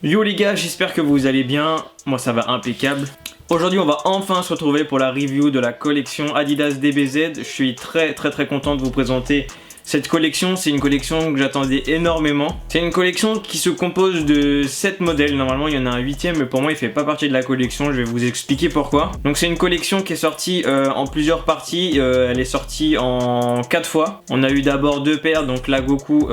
Yo les gars, j'espère que vous allez bien, moi ça va impeccable. Aujourd'hui on va enfin se retrouver pour la review de la collection Adidas DBZ. Je suis très content de vous présenter cette collection. C'est une collection que j'attendais énormément. C'est une collection qui se compose de 7 modèles. Normalement il y en a un 8ème, mais pour moi il fait pas partie de la collection. Je vais vous expliquer pourquoi. Donc c'est une collection qui est sortie en plusieurs parties. Elle est sortie en 4 fois. On a eu d'abord 2 paires, donc la Goku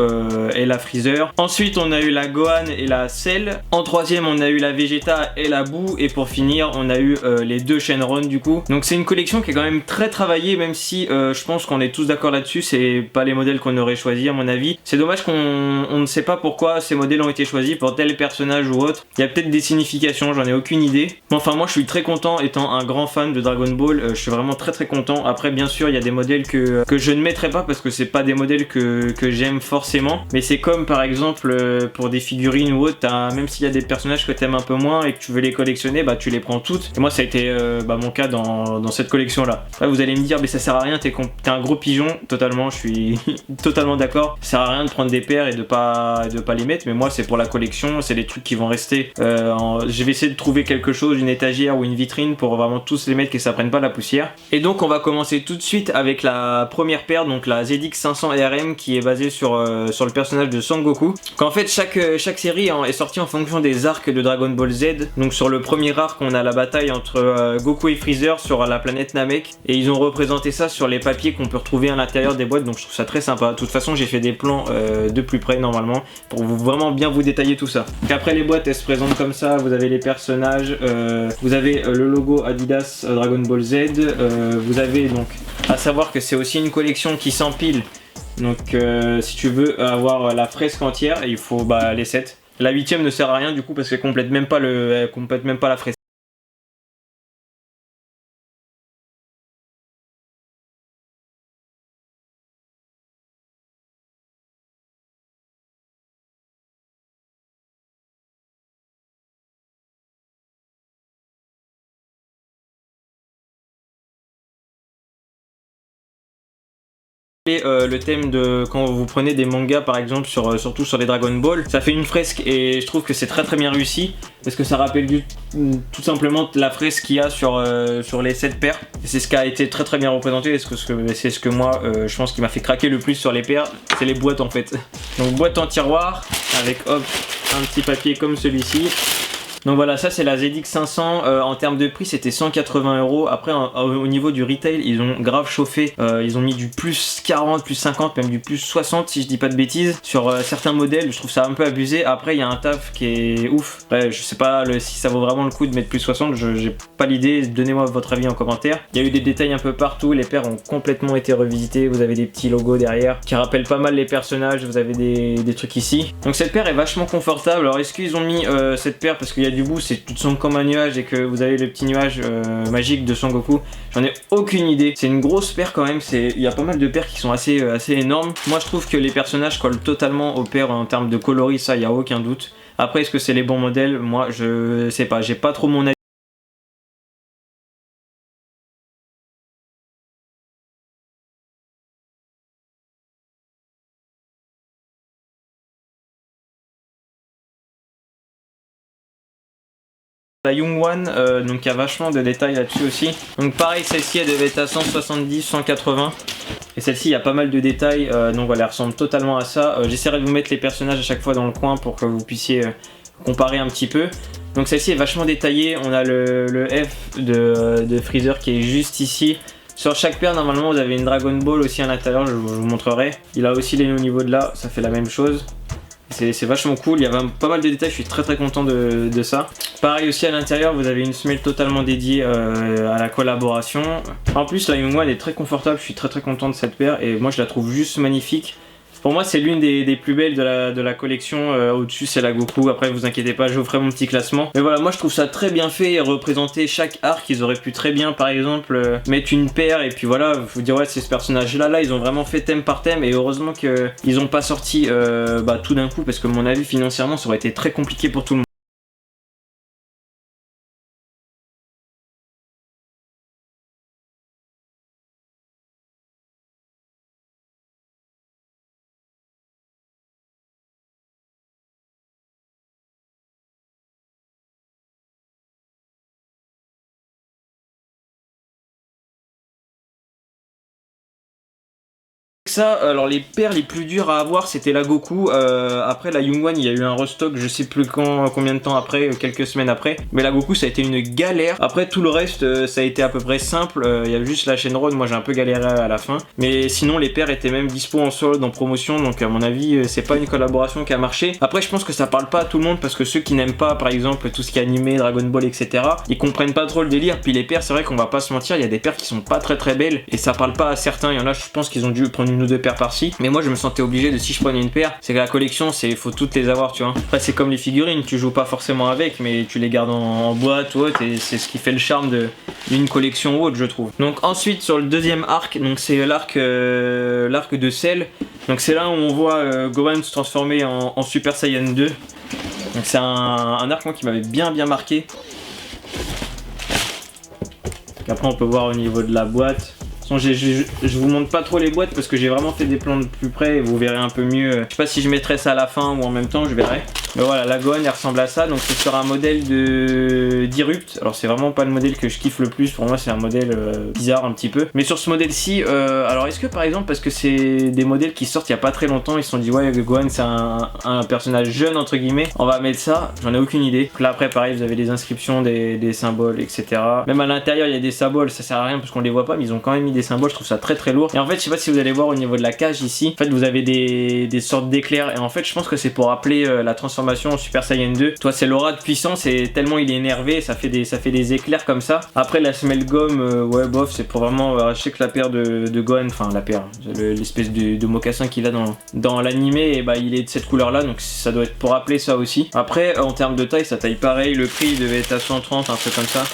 et la Freezer. Ensuite on a eu la Gohan et la Cell. En 3ème on a eu la Vegeta et la Boo. Et pour finir on a eu les 2 Shenron du coup. Donc c'est une collection qui est quand même très travaillée, même si je pense qu'on est tous d'accord là-dessus. C'est pas les modèles qu'on aurait choisi à mon avis. C'est dommage qu'on ne sait pas pourquoi ces modèles ont été choisis pour tel personnage ou autre. Il y a peut-être des significations, j'en ai aucune idée. Mais enfin moi je suis très content, étant un grand fan de Dragon Ball, je suis vraiment très content. Après bien sûr il y a des modèles que je ne mettrai pas parce que c'est pas des modèles que j'aime forcément. Mais c'est comme par exemple pour des figurines ou autre, même s'il y a des personnages que t'aimes un peu moins et que tu veux les collectionner, bah tu les prends toutes. Et moi ça a été mon cas dans cette collection là. Là vous allez me dire mais ça sert à rien, t'es un gros pigeon. Totalement, je suis totalement d'accord. Ça sert à rien de prendre des paires et de pas les mettre, mais moi c'est pour la collection, c'est des trucs qui vont rester. Je vais essayer de trouver quelque chose, une étagère ou une vitrine pour vraiment tous les mettre, que ça prenne pas la poussière. Et donc on va commencer tout de suite avec la première paire, donc la ZX 500 RM qui est basée sur le personnage de Son Goku. Qu'en fait chaque série est sortie en fonction des arcs de Dragon Ball Z. Donc sur le premier arc on a la bataille entre Goku et Freezer sur la planète Namek, et ils ont représenté ça sur les papiers qu'on peut retrouver à l'intérieur des boîtes, donc je trouve ça très sympa. De toute façon j'ai fait des plans de plus près normalement pour vraiment bien vous détailler tout ça. Donc après les boîtes elles se présentent comme ça, vous avez les personnages, vous avez le logo Adidas Dragon Ball Z, vous avez donc à savoir que c'est aussi une collection qui s'empile, donc si tu veux avoir la fresque entière il faut les 7. La 8ème ne sert à rien du coup parce qu'elle complète même pas la fresque. Et le thème de quand vous prenez des mangas par exemple surtout sur les Dragon Ball, ça fait une fresque et je trouve que c'est très bien réussi parce que ça rappelle tout simplement la fresque qu'il y a sur les 7 paires, et c'est ce qui a été très bien représenté, et c'est ce que moi je pense qui m'a fait craquer le plus sur les paires, c'est les boîtes en fait. Donc boîte en tiroir avec hop un petit papier comme celui-ci. Donc voilà, ça c'est la ZX 500, en termes de prix c'était 180 €. Après au niveau du retail ils ont grave chauffé, ils ont mis du plus 40, plus 50, même du plus 60 si je dis pas de bêtises sur certains modèles. Je trouve ça un peu abusé. Après il y a un taf qui est ouf. Ouais, je sais pas si ça vaut vraiment le coup de mettre plus 60, j'ai pas l'idée, donnez-moi votre avis en commentaire. Il y a eu des détails un peu partout, les paires ont complètement été revisitées, vous avez des petits logos derrière qui rappellent pas mal les personnages, vous avez des trucs ici. Donc cette paire est vachement confortable. Alors est-ce qu'ils ont mis cette paire parce qu'il y a du bout, c'est tout sombre comme un nuage et que vous avez le petit nuage magique de Son Goku? J'en ai aucune idée. C'est une grosse paire quand même, il y a pas mal de paires qui sont assez énormes. Moi je trouve que les personnages collent totalement aux paires en termes de coloris, ça il y a aucun doute. Après est-ce que c'est les bons modèles? Moi je sais pas, j'ai pas trop mon avis. La Young One, donc il y a vachement de détails là-dessus aussi. Donc pareil, celle-ci elle devait être à 170, 180. Et celle-ci il y a pas mal de détails, donc voilà, elle ressemble totalement à ça. J'essaierai de vous mettre les personnages à chaque fois dans le coin pour que vous puissiez comparer un petit peu. Donc celle-ci est vachement détaillée, on a le F de Freezer qui est juste ici. Sur chaque paire normalement vous avez une Dragon Ball aussi à l'intérieur, je vous montrerai. Il a aussi les au niveau de là, ça fait la même chose. C'est vachement cool, il y a pas mal de détails, je suis très content de ça. Pareil aussi à l'intérieur, vous avez une semelle totalement dédiée à la collaboration. En plus la Young One est très confortable, je suis très content de cette paire et moi je la trouve juste magnifique. Pour moi c'est l'une des plus belles de la collection, au-dessus c'est la Goku, après vous inquiétez pas, je vous ferai mon petit classement. Mais voilà, moi je trouve ça très bien fait et représenter chaque arc, ils auraient pu très bien par exemple mettre une paire et puis voilà, vous dire ouais c'est ce personnage là, ils ont vraiment fait thème par thème, et heureusement qu'ils ont pas sorti tout d'un coup parce que à mon avis financièrement ça aurait été très compliqué pour tout le monde. ça, alors les paires les plus dures à avoir c'était la Goku, après la Youngwan il y a eu un restock je sais plus combien de temps après, quelques semaines après, mais la Goku ça a été une galère. Après tout le reste ça a été à peu près simple, il y a juste la Shenron, moi j'ai un peu galéré à la fin, mais sinon les paires étaient même dispo en solde, en promotion, donc à mon avis c'est pas une collaboration qui a marché. Après je pense que ça parle pas à tout le monde parce que ceux qui n'aiment pas par exemple tout ce qui est animé, Dragon Ball etc, ils comprennent pas trop le délire. Puis les paires c'est vrai qu'on va pas se mentir, il y a des paires qui sont pas très belles et ça parle pas à certains, il y en a je pense qu'ils ont dû prendre une ou deux paires par-ci, mais moi je me sentais obligé de, si je prenais une paire, c'est que la collection c'est faut toutes les avoir tu vois. Après c'est comme les figurines, tu joues pas forcément avec mais tu les gardes en boîte ou autre et c'est ce qui fait le charme d'une collection ou autre je trouve. Donc ensuite sur le deuxième arc, donc c'est l'arc de Cell, donc c'est là où on voit Gohan se transformer en Super Saiyan 2. Donc c'est un arc moi, qui m'avait bien marqué. Après on peut voir au niveau de la boîte. Je vous montre pas trop les boîtes parce que j'ai vraiment fait des plans de plus près et vous verrez un peu mieux. Je sais pas si je mettrai ça à la fin ou en même temps, je verrai. Mais voilà, la Gohan elle ressemble à ça, donc c'est sur un modèle d'Irupt. Alors c'est vraiment pas le modèle que je kiffe le plus, pour moi c'est un modèle bizarre un petit peu. Mais sur ce modèle-ci, alors est-ce que par exemple, parce que c'est des modèles qui sortent il y a pas très longtemps, ils se sont dit ouais Gohan c'est un personnage jeune entre guillemets, on va mettre ça, j'en ai aucune idée. Donc là après pareil vous avez des inscriptions, des symboles, etc. Même à l'intérieur il y a des symboles, ça sert à rien parce qu'on les voit pas, mais ils ont quand même mis des symboles, je trouve ça très lourd. Et en fait je sais pas si vous allez voir au niveau de la cage ici, en fait vous avez des sortes d'éclairs et en fait je pense que c'est pour rappeler la transformation en Super Saiyan 2. Toi c'est l'aura de puissance et tellement il est énervé ça fait des éclairs comme ça. Après la semelle gomme ouais bof, c'est pour vraiment je sais que la paire de Gohan, enfin la paire, l'espèce de mocassin qu'il a dans l'animé, et bah il est de cette couleur là, donc ça doit être pour rappeler ça aussi. Après en termes de taille ça taille pareil, le prix il devait être à 130, un truc comme ça.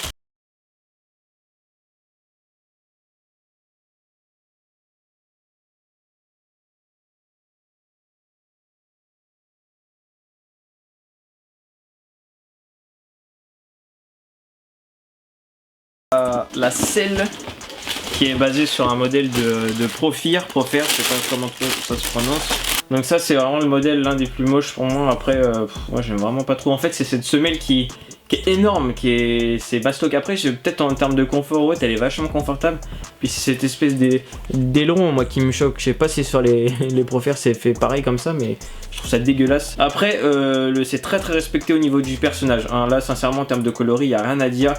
La selle qui est basée sur un modèle de Profir, je sais pas comment ça se prononce. Donc ça c'est vraiment le modèle l'un des plus moches pour moi. Après moi j'aime vraiment pas trop. En fait c'est cette semelle qui est énorme, c'est bastoc. Après peut-être en termes de confort ouais, elle est vachement confortable. Puis c'est cette espèce d'aileron moi qui me choque. Je sais pas si sur les Profir c'est fait pareil comme ça, mais je trouve ça dégueulasse. Après c'est très respecté au niveau du personnage, hein. Là sincèrement en termes de coloris y a rien à dire.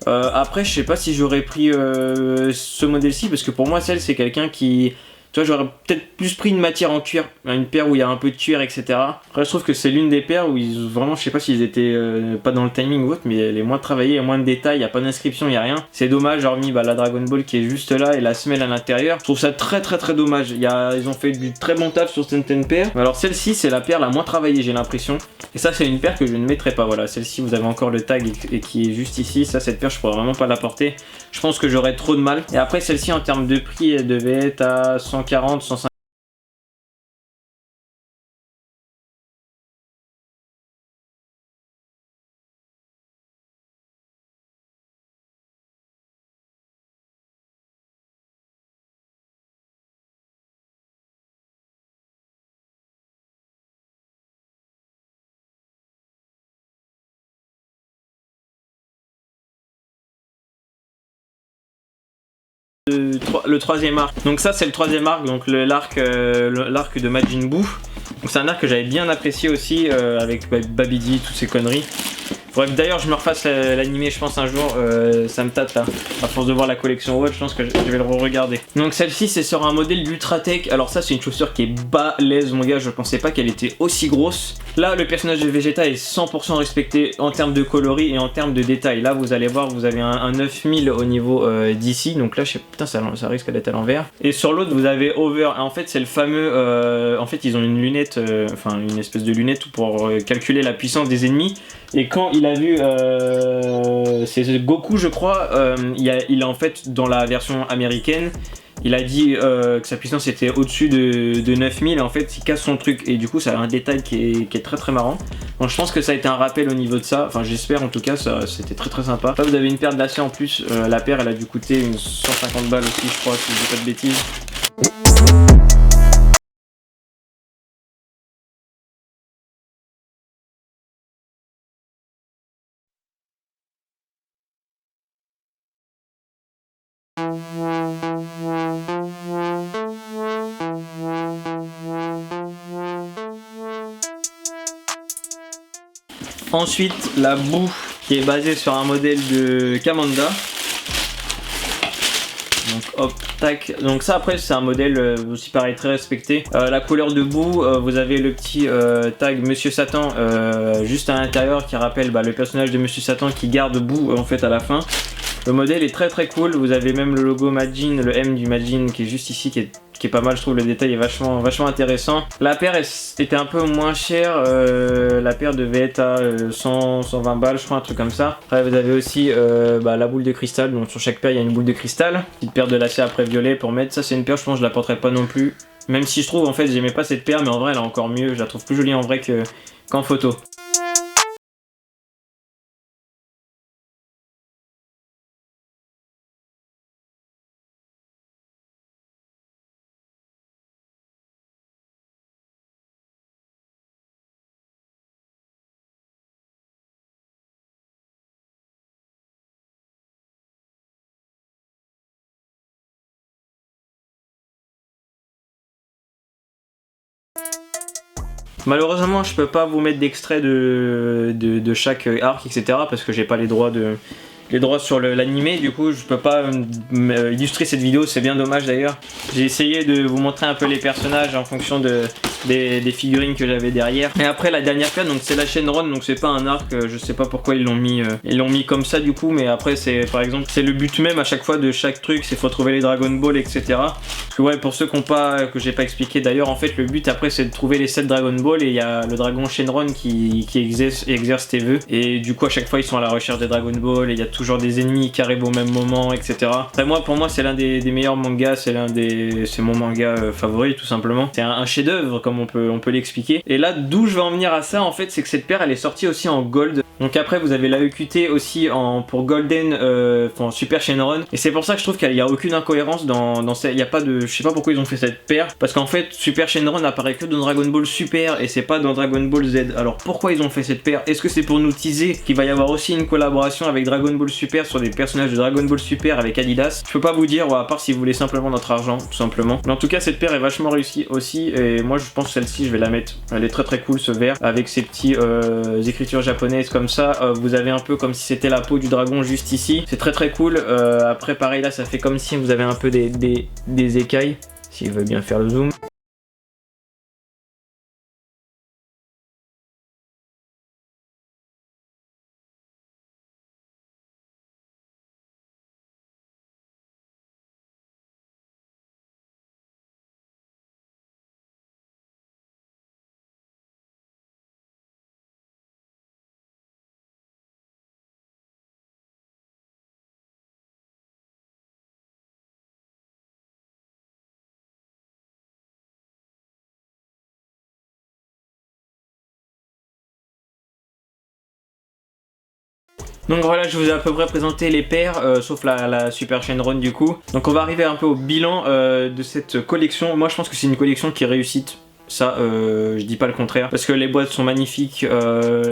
Après je sais pas si j'aurais pris ce modèle-ci parce que pour moi celle c'est quelqu'un qui... Tu vois j'aurais peut-être plus pris une matière en cuir, une paire où il y a un peu de cuir etc. Après je trouve que c'est l'une des paires où ils vraiment, je sais pas s'ils étaient pas dans le timing ou autre, mais elle est moins travaillée, il y a moins de détails, il n'y a pas d'inscription, il n'y a rien. C'est dommage, hormis la Dragon Ball qui est juste là et la semelle à l'intérieur. Je trouve ça très dommage. Ils ont fait du très bon taf sur certaines paires. Alors celle-ci c'est la paire la moins travaillée j'ai l'impression. Et ça c'est une paire que je ne mettrai pas, voilà. Celle-ci vous avez encore le tag et qui est juste ici. Ça cette paire je pourrais vraiment pas la porter. Je pense que j'aurais trop de mal. Et après celle-ci en termes de prix elle devait être à 140, 150. Le troisième arc. Donc ça c'est le troisième arc, donc l'arc de Majin Buu. Donc c'est un arc que j'avais bien apprécié aussi avec Babidi, toutes ces conneries. Faudrait que d'ailleurs je me refasse l'animé je pense un jour, ça me tâte là. À force de voir la collection Watch, je pense que je vais le re-regarder. Donc celle-ci c'est sur un modèle d'Ultratech. Alors ça c'est une chaussure qui est balèze mon gars, je pensais pas qu'elle était aussi grosse. Là le personnage de Vegeta est 100% respecté en termes de coloris et en termes de détails. Là vous allez voir, vous avez un 9000 au niveau d'ici. Donc là je sais, putain ça risque d'être à l'envers. Et sur l'autre vous avez Over. En fait c'est le fameux, en fait ils ont une lunette, enfin une espèce de lunette pour calculer la puissance des ennemis. Et quand il a vu c'est Goku je crois, il a en fait dans la version américaine il a dit que sa puissance était au-dessus de 9000 et en fait il casse son truc et du coup ça a un détail qui est très marrant. Donc je pense que ça a été un rappel au niveau de ça, enfin j'espère en tout cas, c'était très sympa. Là vous avez une paire de lacets en plus, la paire elle a dû coûter une 150 balles aussi je crois si je dis pas de bêtises. Ensuite, la boue qui est basée sur un modèle de Kamanda. Donc hop, tac. Donc ça après c'est un modèle aussi pareil très respecté. La couleur de boue, vous avez le petit tag Monsieur Satan juste à l'intérieur qui rappelle le personnage de Monsieur Satan qui garde boue en fait à la fin. Le modèle est très très cool. Vous avez même le logo Majin, le M du Majin qui est juste ici qui est pas mal, je trouve. Le détail est vachement intéressant. La paire était un peu moins chère. La paire devait être à 120 balles, je crois, un truc comme ça. Après, vous avez aussi la boule de cristal. Donc sur chaque paire, il y a une boule de cristal. Petite paire de lacets après violet pour mettre. Ça, c'est une paire, je pense, que je la porterai pas non plus. Même si je trouve, en fait, j'aimais pas cette paire, mais en vrai, elle est encore mieux. Je la trouve plus jolie en vrai qu'en photo. Malheureusement, je peux pas vous mettre d'extrait de chaque arc, etc. parce que j'ai pas les droits sur l'animé, du coup je peux pas illustrer cette vidéo, c'est bien dommage d'ailleurs. J'ai essayé de vous montrer un peu les personnages en fonction des figurines que j'avais derrière. Et après la dernière paire, donc c'est la Shenron, donc c'est pas un arc, je sais pas pourquoi ils l'ont mis comme ça du coup, mais après c'est par exemple, c'est le but même à chaque fois de chaque truc, c'est faut trouver les Dragon Ball, etc. Parce que ouais, pour ceux que j'ai pas expliqué d'ailleurs, en fait le but après c'est de trouver les 7 Dragon Ball et il y a le dragon Shenron qui exerce tes vœux. Et du coup à chaque fois ils sont à la recherche des Dragon Ball et il y a toujours des ennemis qui arrivent au même moment, etc. Après pour moi c'est l'un des meilleurs mangas, c'est mon manga favori tout simplement. C'est un chef-d'œuvre comme on peut l'expliquer. Et là d'où je veux en venir à ça en fait, c'est que cette paire elle est sortie aussi en gold. Donc après vous avez la EQT aussi pour Golden, Super Shenron. Et c'est pour ça que je trouve qu'il n'y a aucune incohérence dans cette. Il y a pas de. Je sais pas pourquoi ils ont fait cette paire. Parce qu'en fait Super Shenron apparaît que dans Dragon Ball Super et c'est pas dans Dragon Ball Z. Alors pourquoi ils ont fait cette paire? Est-ce que c'est pour nous teaser qu'il va y avoir aussi une collaboration avec Dragon Ball Super sur des personnages de Dragon Ball Super avec Adidas? Je peux pas vous dire, à part si vous voulez simplement notre argent, tout simplement. Mais en tout cas cette paire est vachement réussie aussi. Et moi je pense que celle-ci je vais la mettre. Elle est très très cool ce vert avec ses petits écritures japonaises comme ça. Vous avez un peu comme si c'était la peau du dragon juste ici. C'est très très cool. Après pareil là ça fait comme si vous avez un peu des écailles. S'il veut bien faire le zoom. Donc voilà, je vous ai à peu près présenté les paires, sauf la Super Shenron du coup. Donc on va arriver un peu au bilan de cette collection. Moi je pense que c'est une collection qui réussit. Ça, je dis pas le contraire. Parce que les boîtes sont magnifiques,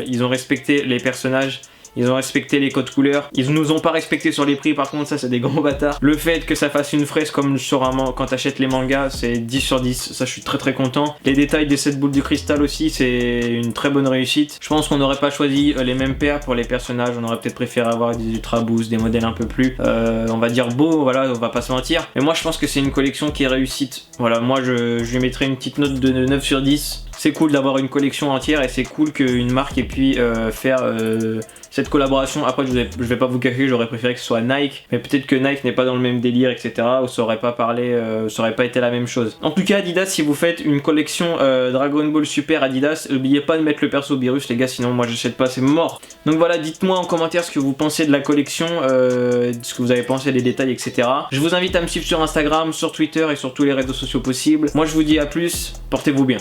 ils ont respecté les personnages. Ils ont respecté les codes couleurs. Ils nous ont pas respecté sur les prix, par contre ça c'est des gros bâtards. Le fait que ça fasse une fraise comme sur quand t'achètes les mangas, c'est 10 sur 10. Ça je suis très très content. Les détails des 7 boules de cristal aussi, c'est une très bonne réussite. Je pense qu'on n'aurait pas choisi les mêmes paires pour les personnages. On aurait peut-être préféré avoir des Ultra Boost, des modèles un peu plus, on va dire beaux, voilà, on va pas se mentir. Mais moi je pense que c'est une collection qui est réussite. Voilà, moi je lui mettrais une petite note de 9 sur 10. C'est cool d'avoir une collection entière et c'est cool qu'une marque ait pu faire cette collaboration. Après je vais pas vous cacher, j'aurais préféré que ce soit Nike, mais peut-être que Nike n'est pas dans le même délire, etc. ou ça aurait pas été la même chose. En tout cas Adidas, si vous faites une collection Dragon Ball Super Adidas, n'oubliez pas de mettre le perso Beerus les gars, sinon moi j'achète pas, c'est mort. Donc voilà, dites-moi en commentaire ce que vous pensez de la collection, ce que vous avez pensé des détails, etc. Je vous invite à me suivre sur Instagram, sur Twitter et sur tous les réseaux sociaux possibles. Moi je vous dis à plus, portez-vous bien.